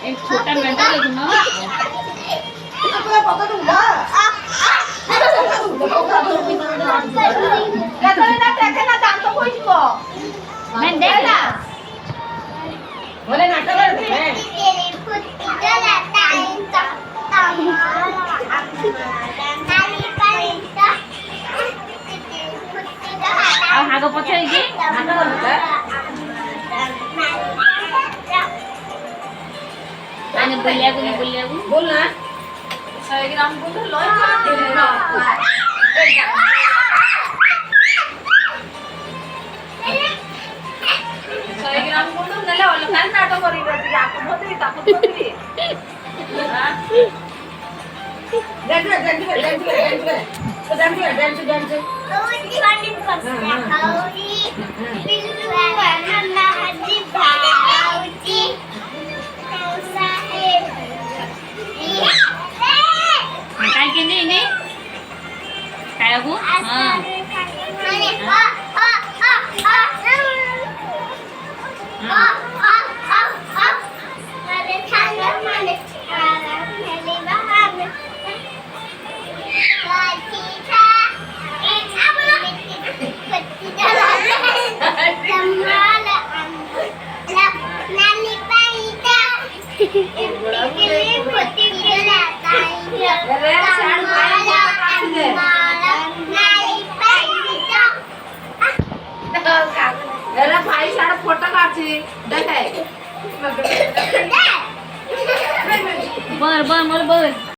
एक छोटा मेंढा लेकिन ना मेंढा बोले नाटक ଆଉ ହାଗ ପଛରେ କି आने बुलियागु बोल ना 100 ग्राम गुंड लो 100 ग्राम गुंड नेले ओल काल नाटक करी गती आपन होतरी तापन होतरी हां डांस ओजी वाली कसना खाऊजी पिल्लू नन्ना हजी भाऊजी साहेब काय केली नी काय गो हां एला भाई साडा फोटो काढची देखाय बर बर मला बर